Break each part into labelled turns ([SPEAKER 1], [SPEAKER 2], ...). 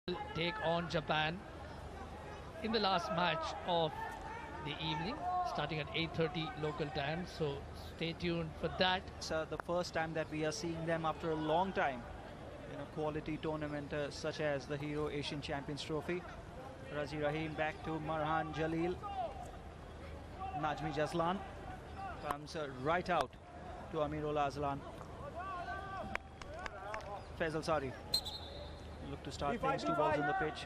[SPEAKER 1] take on Japan in the last match of the evening, starting at 8:30 local time. So stay tuned for that.
[SPEAKER 2] It's the first time that we are seeing them after a long time in a quality tournament such as the Hero Asian Champions Trophy. Razi Rahim back to Marhan Jalil. Najmi Jazlan comes right out to Amirul Azlan. Faisal Sari look to start things, two balls in the pitch.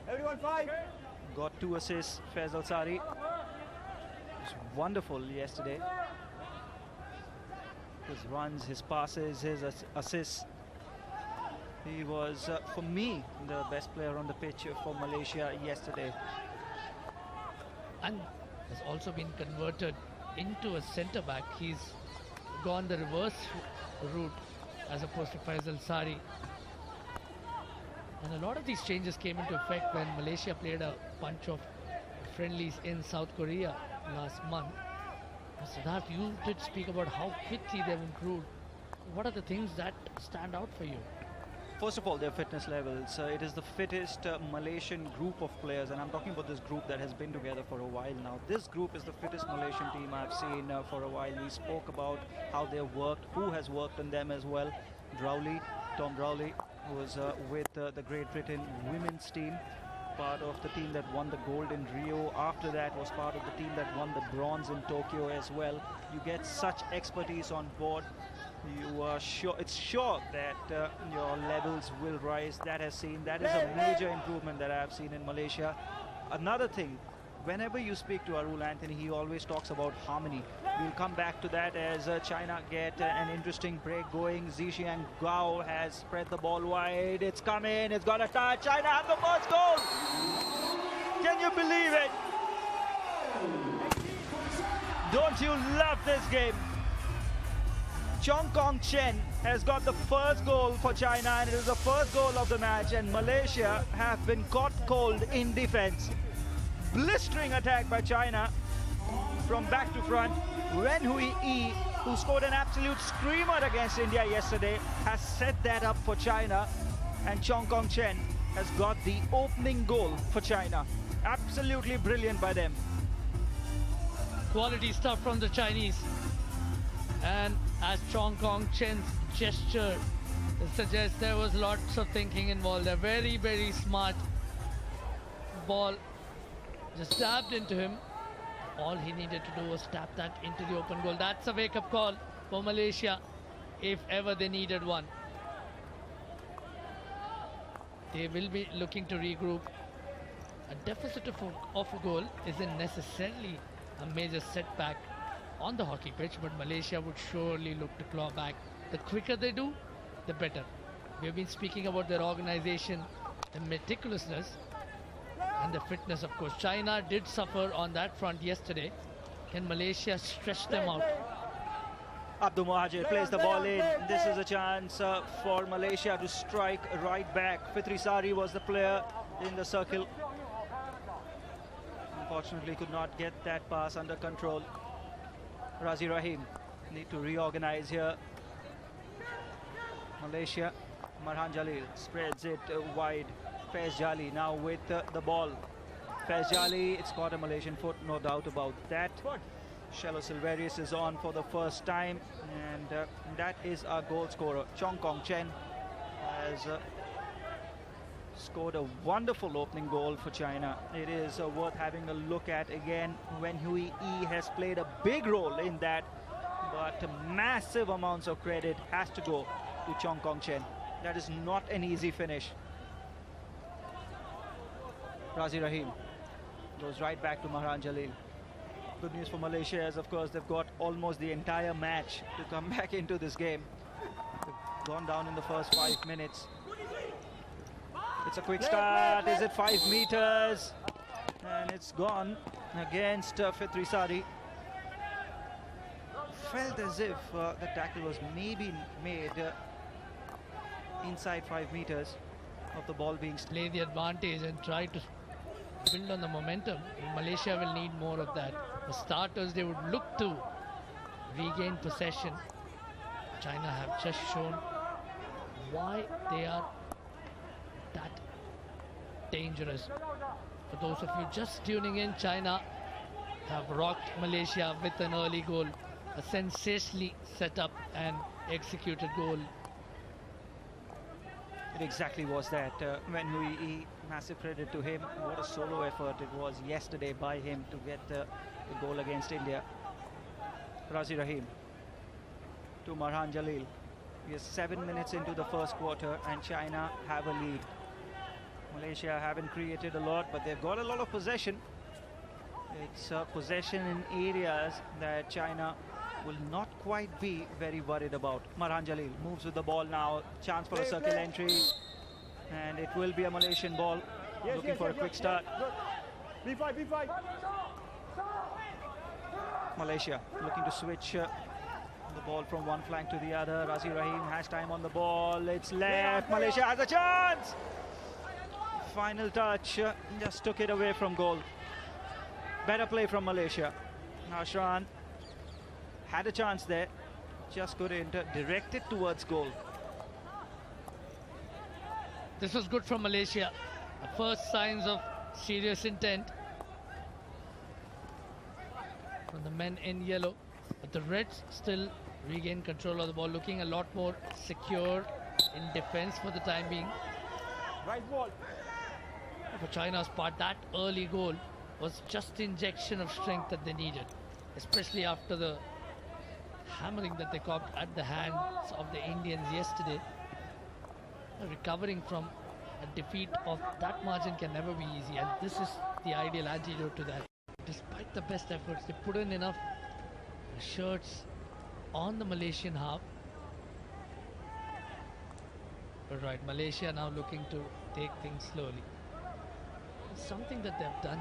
[SPEAKER 3] Everyone fight.
[SPEAKER 2] Got 2 assists. Faisal Sari was wonderful yesterday. His runs, his passes, his assists. He was, for me, the best player on the pitch for Malaysia yesterday.
[SPEAKER 1] And has also been converted into a centre back. He's gone the reverse route as opposed to Faisal Sari. And a lot of these changes came into effect when Malaysia played a bunch of friendlies in South Korea last month. Siddharth, you did speak about how quickly they've improved. What are the things that stand out for you?
[SPEAKER 2] First of all, their fitness levels. It is the fittest Malaysian group of players, and I'm talking about this group that has been together for a while now. This group is the fittest Malaysian team I've seen for a while. We spoke about how they've worked, who has worked on them as well. Tom Rowley, who was with the Great Britain women's team, part of the team that won the gold in Rio. After that was part of the team that won the bronze in Tokyo as well. You get such expertise on board. You are sure, it's sure that your levels will rise. That is a major improvement that I have seen in Malaysia. Another thing, whenever you speak to Arul Anthony, he always talks about harmony. We'll come back to that as China get an interesting break going. Zhixiang Gao has spread the ball wide. It's coming, it's got a touch. China have the first goal. Can you believe it? Don't you love this game? Chong Kong Chen has got the first goal for China, and it is the first goal of the match, and Malaysia have been caught cold in defense. Blistering attack by China from back to front. Wen Hui Yi, who scored an absolute screamer against India yesterday, has set that up for China, and Chong Kong Chen has got the opening goal for China. Absolutely brilliant by them.
[SPEAKER 1] Quality stuff from the Chinese. And as Chong Kong Chen's gesture suggests, there was lots of thinking involved. A very, very smart ball just tapped into him. All he needed to do was tap that into the open goal. That's a wake-up call for Malaysia, if ever they needed one. They will be looking to regroup. A deficit of a goal isn't necessarily a major setback on the hockey pitch, but Malaysia would surely look to claw back. The quicker they do, the better. We have been speaking about their organization, the meticulousness, and the fitness, of course. China did suffer on that front yesterday. Can Malaysia stretch them out?
[SPEAKER 2] Abdul Mohajir plays the ball in. This is a chance for Malaysia to strike right back. Fitri Sari was the player in the circle. Unfortunately, could not get that pass under control. Razi Rahim need to reorganize here. Malaysia, Marhan Jalil spreads it wide. Faiz Jali now with the ball. Faiz Jali, it's got a Malaysian foot, no doubt about that. Shallow Silverius is on for the first time, and that is our goal scorer. Chong Kong Chen has scored a wonderful opening goal for China. It is worth having a look at again. Wen Hui Yi has played a big role in that, but massive amounts of credit has to go to Chong Kong Chen. That is not an easy finish. Razi Rahim goes right back to Marhan Jalil. Good news for Malaysia is, of course, they've got almost the entire match to come back into this game. They've gone down in the first 5 minutes. It's a quick start. Is it 5 meters? And it's gone against Fitri Sari. Felt as if the tackle was maybe made inside 5 meters of the ball being...
[SPEAKER 1] Play the advantage and try to build on the momentum. Malaysia will need more of that. For starters, they would look to regain possession. China have just shown why they are that dangerous. For those of you just tuning in, China have rocked Malaysia with an early goal. A sensationally set up and executed goal.
[SPEAKER 2] It exactly was that. When massive credit to him. What a solo effort it was yesterday by him to get the goal against India. Razi Rahim to Marhan Jalil. We are 7 minutes into the first quarter and China have a lead. Malaysia haven't created a lot, but they've got a lot of possession. It's possession in areas that China will not quite be very worried about. Marhan Jalil moves with the ball now. Chance for a circle entry. And it will be a Malaysian ball. Looking for a quick start.
[SPEAKER 3] B5.
[SPEAKER 2] Malaysia looking to switch the ball from one flank to the other. Razi Rahim has time on the ball. It's left. Malaysia has a chance. Final touch. Just took it away from goal. Better play from Malaysia. Ashran had a chance there. Just couldn't direct it towards goal.
[SPEAKER 1] This was good from Malaysia. The first signs of serious intent from the men in yellow. But the Reds still regain control of the ball, looking a lot more secure in defense for the time being.
[SPEAKER 3] Right ball.
[SPEAKER 1] For China's part, that early goal was just the injection of strength that they needed, especially after the hammering that they copped at the hands of the Indians yesterday. Recovering from a defeat of that margin can never be easy, and this is the ideal antidote to that. Despite the best efforts, they put in enough shirts on the Malaysian half. But right, Malaysia now looking to take things slowly. It's something that they've done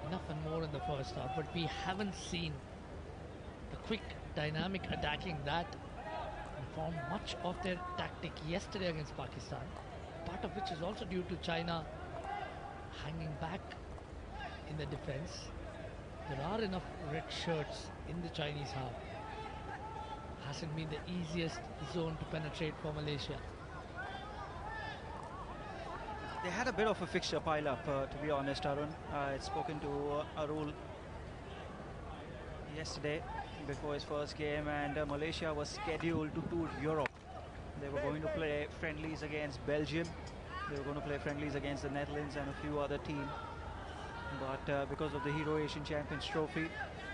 [SPEAKER 1] enough and more in the first half, but we haven't seen the quick, dynamic attacking that formed much of their tactic yesterday against Pakistan, part of which is also due to China hanging back in the defense. There are enough red shirts in the Chinese half. Hasn't been the easiest zone to penetrate for Malaysia.
[SPEAKER 2] They had a bit of a fixture pile up, to be honest, Arun. I'd spoken to Arul yesterday before his first game, and Malaysia was scheduled to tour Europe. They were going to play friendlies against Belgium. They were going to play friendlies against the Netherlands and a few other teams. But because of the Hero Asian Champions Trophy,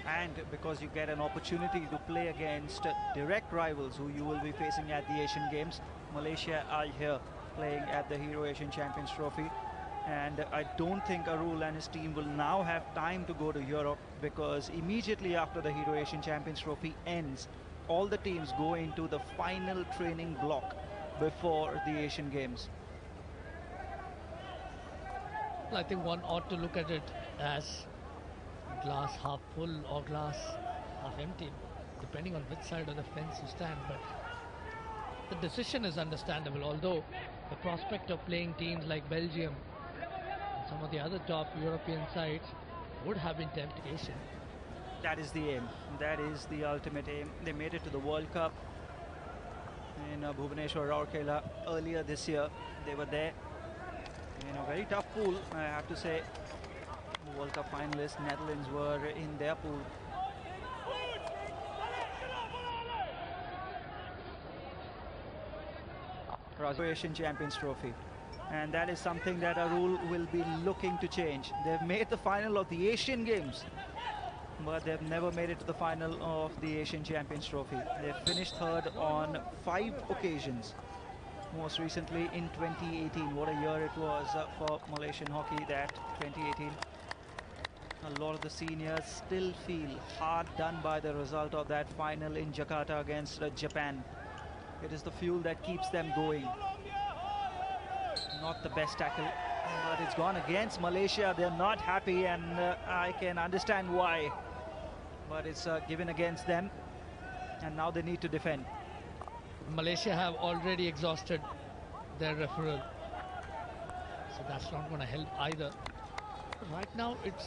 [SPEAKER 2] and because you get an opportunity to play against direct rivals who you will be facing at the Asian Games, Malaysia are here playing at the Hero Asian Champions Trophy. And I don't think Arul and his team will now have time to go to Europe, because immediately after the Hero Asian Champions Trophy ends, all the teams go into the final training block before the Asian Games.
[SPEAKER 1] Well, I think one ought to look at it as glass half full or glass half empty, depending on which side of the fence you stand. But the decision is understandable, although the prospect of playing teams like Belgium and some of the other top European sides would have been temptation.
[SPEAKER 2] That is the aim. That is the ultimate aim. They made it to the World Cup in Bhubaneswar, Rourkela earlier this year. They were there in a very tough pool, I have to say. The World Cup finalists, Netherlands, were in their pool. Asian Champions Trophy, and that is something that Arul will be looking to change. They've made the final of the Asian Games, but they've never made it to the final of the Asian Champions Trophy. They've finished third on 5 occasions, most recently in 2018. What a year it was for Malaysian hockey, that 2018. A lot of the seniors still feel hard done by the result of that final in Jakarta against Japan. It is the fuel that keeps them going. Not the best tackle, but it's gone against Malaysia. They're not happy, and I can understand why. But it's given against them, and now they need to defend.
[SPEAKER 1] Malaysia have already exhausted their referral, so that's not going to help either. Right now, it's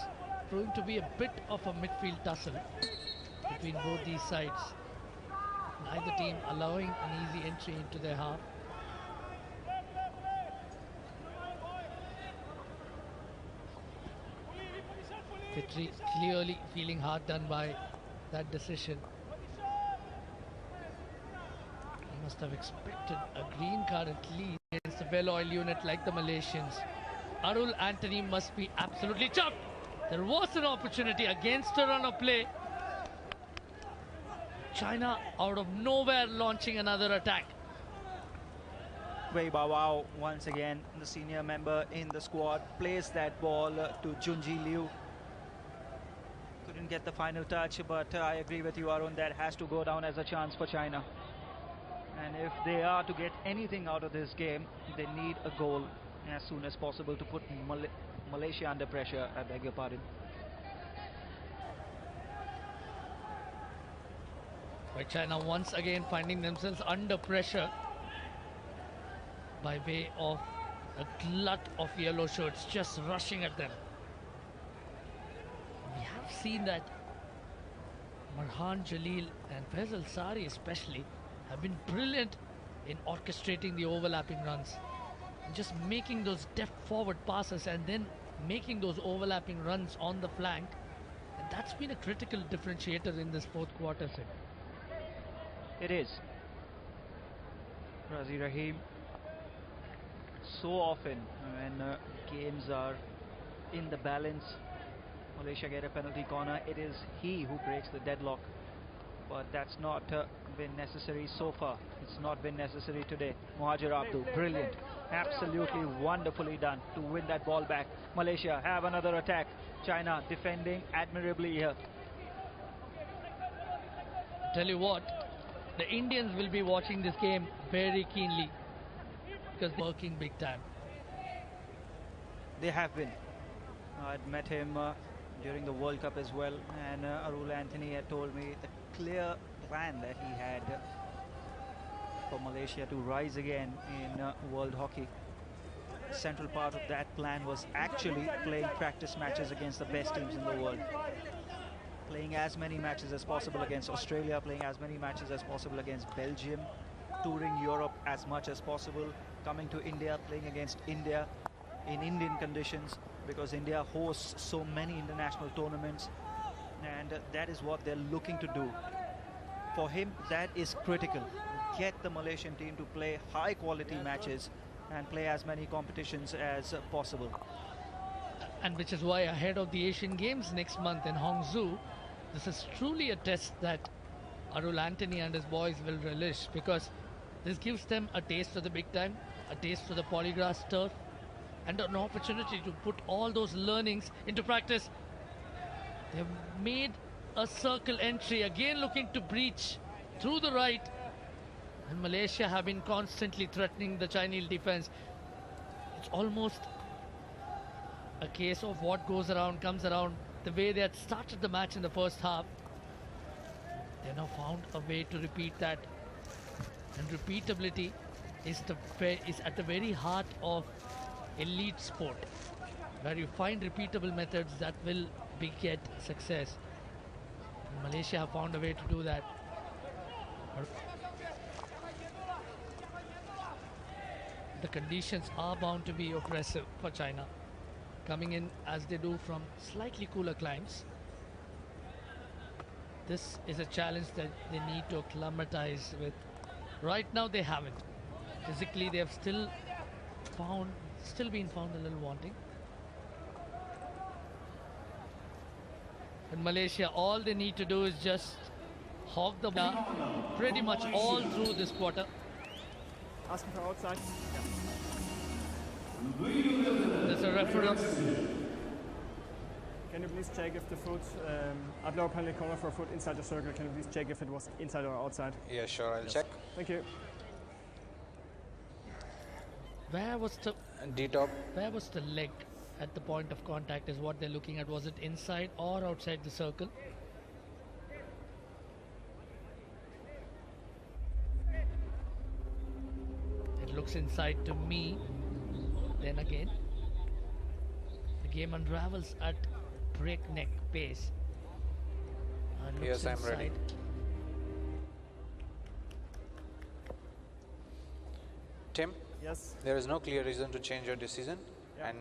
[SPEAKER 1] proving to be a bit of a midfield tussle between both these sides. Neither team allowing an easy entry into their half. Fitri clearly feeling hard done by that decision. He must have expected a green card at least against a well-oiled unit like the Malaysians. Arul Anthony must be absolutely chuffed. There was an opportunity against a run of play. China out of nowhere launching another attack.
[SPEAKER 2] Wei Bao once again, the senior member in the squad, plays that ball to Junji Liu. Couldn't get the final touch, but I agree with you, Arun, that has to go down as a chance for China. And if they are to get anything out of this game, they need a goal as soon as possible to put Malaysia under pressure, I beg your pardon.
[SPEAKER 1] By China once again finding themselves under pressure by way of a glut of yellow shirts just rushing at them. We have seen that Marhan Jalil and Faisal Sari especially have been brilliant in orchestrating the overlapping runs. Just making those deft forward passes and then making those overlapping runs on the flank. And that's been a critical differentiator in this fourth quarter set.
[SPEAKER 2] It is. Razi Rahim, so often when games are in the balance, Malaysia get a penalty corner, it is he who breaks the deadlock. But that's not been necessary so far. It's not been necessary today. Muhajir Abdul, brilliant. Absolutely wonderfully done to win that ball back. Malaysia have another attack. China defending admirably here.
[SPEAKER 1] Tell you what, the Indians will be watching this game very keenly because they're working big time.
[SPEAKER 2] They have been. I'd met him during the World Cup as well, and Arul Anthony had told me the clear plan that he had for Malaysia to rise again in world hockey. Central part of that plan was actually playing practice matches against the best teams in the world. Playing as many matches as possible against Australia, playing as many matches as possible against Belgium, touring Europe as much as possible, coming to India, playing against India in Indian conditions, because India hosts so many international tournaments, and that is what they're looking to do. For him, that is critical. Get the Malaysian team to play high quality matches and play as many competitions as possible.
[SPEAKER 1] And which is why ahead of the Asian Games next month in Hangzhou, this is truly a test that Arul Anthony and his boys will relish, because this gives them a taste of the big time, a taste of the polygrass turf, and an opportunity to put all those learnings into practice. They've made a circle entry, again looking to breach through the right, and Malaysia have been constantly threatening the Chinese defense. It's almost a case of what goes around comes around. The way they had started the match in the first half, they now found a way to repeat that, and repeatability is at the very heart of elite sport, where you find repeatable methods that will beget success. And Malaysia have found a way to do that. The conditions are bound to be oppressive for China, coming in as they do from slightly cooler climes. This is a challenge that they need to acclimatize with. Right now they haven't. Physically they have still been found a little wanting. In Malaysia, all they need to do is just hog the ball pretty much all through this quarter.
[SPEAKER 3] Asking for outside.
[SPEAKER 1] There's a reference.
[SPEAKER 3] Can you please check if the foot, at lower penalty corner for a foot inside the circle, can you please check if it was inside or outside?
[SPEAKER 4] Yeah, sure, I'll check.
[SPEAKER 3] Thank you.
[SPEAKER 1] Where was the
[SPEAKER 4] D-top.
[SPEAKER 1] Where was the leg at the point of contact is what they're looking at. Was it inside or outside the circle? It looks inside to me. Then again, the game unravels at breakneck pace.
[SPEAKER 4] Yes, I'm ready. Tim,
[SPEAKER 3] Yes.
[SPEAKER 4] there is no clear reason to change your decision,
[SPEAKER 3] Yeah,
[SPEAKER 4] and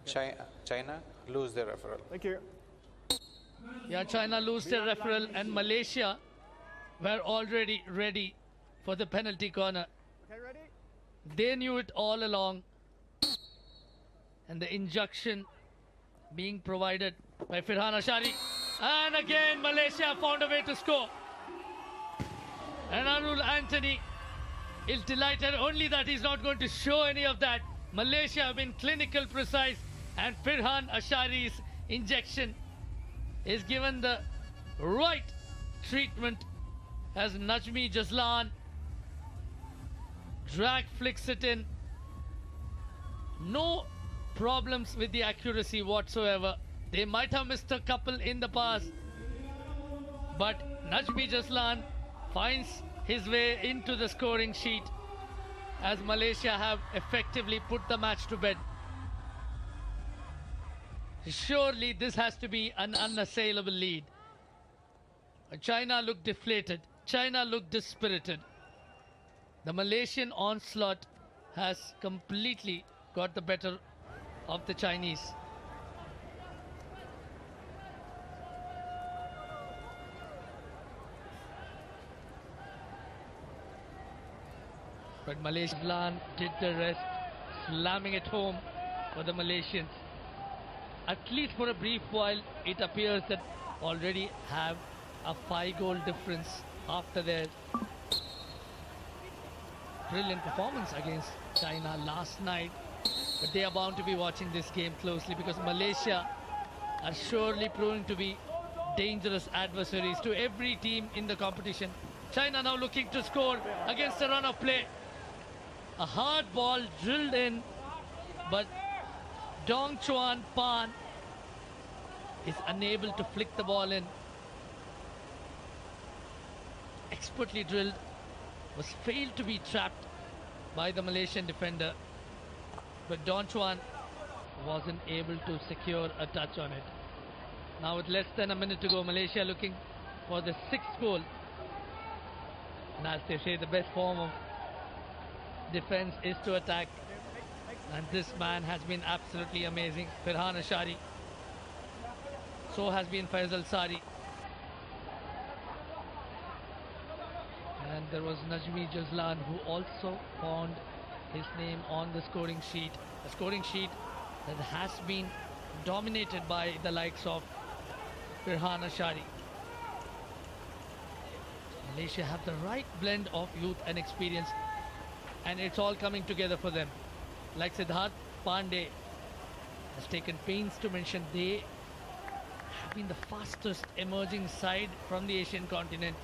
[SPEAKER 3] thank you.
[SPEAKER 4] China lose their referral.
[SPEAKER 3] Thank you.
[SPEAKER 1] Yeah, China lose their referral and Malaysia were already ready for the penalty corner.
[SPEAKER 3] Okay, ready?
[SPEAKER 1] They knew it all along. And the injunction being provided by Firhan Ashari. And again, Malaysia found a way to score. And Arul Anthony is delighted only that he's not going to show any of that. Malaysia have been clinical precise, and Firhan Ashari's injection is given the right treatment as Najmi Jazlan drag flicks it in. No problems with the accuracy whatsoever. They might have missed a couple in the past, but Najmi Jazlan finds his way into the scoring sheet as Malaysia have effectively put the match to bed. Surely this has to be an unassailable lead. China looked deflated. China looked dispirited. The Malaysian onslaught has completely got the better of the Chinese. But Malaysia did the rest, slamming it home for the Malaysians. At least for a brief while, it appears that already have a 5-goal difference after their brilliant performance against China last night. But they are bound to be watching this game closely because Malaysia are surely proving to be dangerous adversaries to every team in the competition. China now looking to score against a run of play. A hard ball drilled in, but Dong Chuan Pan is unable to flick the ball in. Expertly drilled, was failed to be trapped by the Malaysian defender, but Dong Chuan wasn't able to secure a touch on it. Now with less than a minute to go, Malaysia looking for the 6th goal. And as they say, the best form of defense is to attack, and this man has been absolutely amazing. Firhan Ashari, so has been Faisal Sari, and there was Najmi Jazlan who also found his name on the scoring sheet, a scoring sheet that has been dominated by the likes of Firhan Ashari. Malaysia have the right blend of youth and experience, and it's all coming together for them. Like Siddharth Pandey has taken pains to mention, they have been the fastest emerging side from the Asian continent,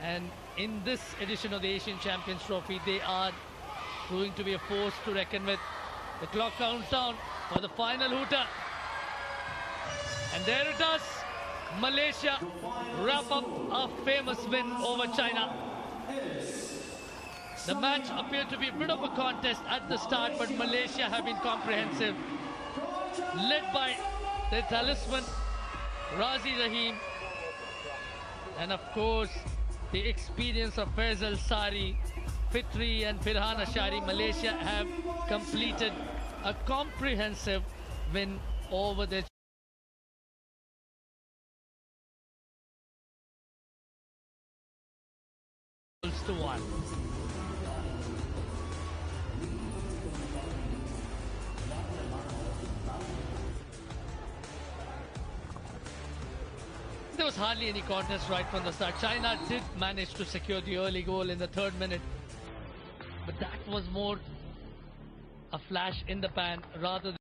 [SPEAKER 1] and in this edition of the Asian Champions Trophy they are proving to be a force to reckon with. The clock counts down for the final hooter, and there it does. Malaysia wrap up a famous win over China. The match appeared to be a bit of a contest at the start, but Malaysia have been comprehensive, led by their talisman Razi Rahim, and of course the experience of Faisal Sari, Fitri and Firhan Ashari. Malaysia have completed a comprehensive win over their to 1. There was hardly any contest right from the start. China did manage to secure the early goal in the 3rd minute, but that was more a flash in the pan rather than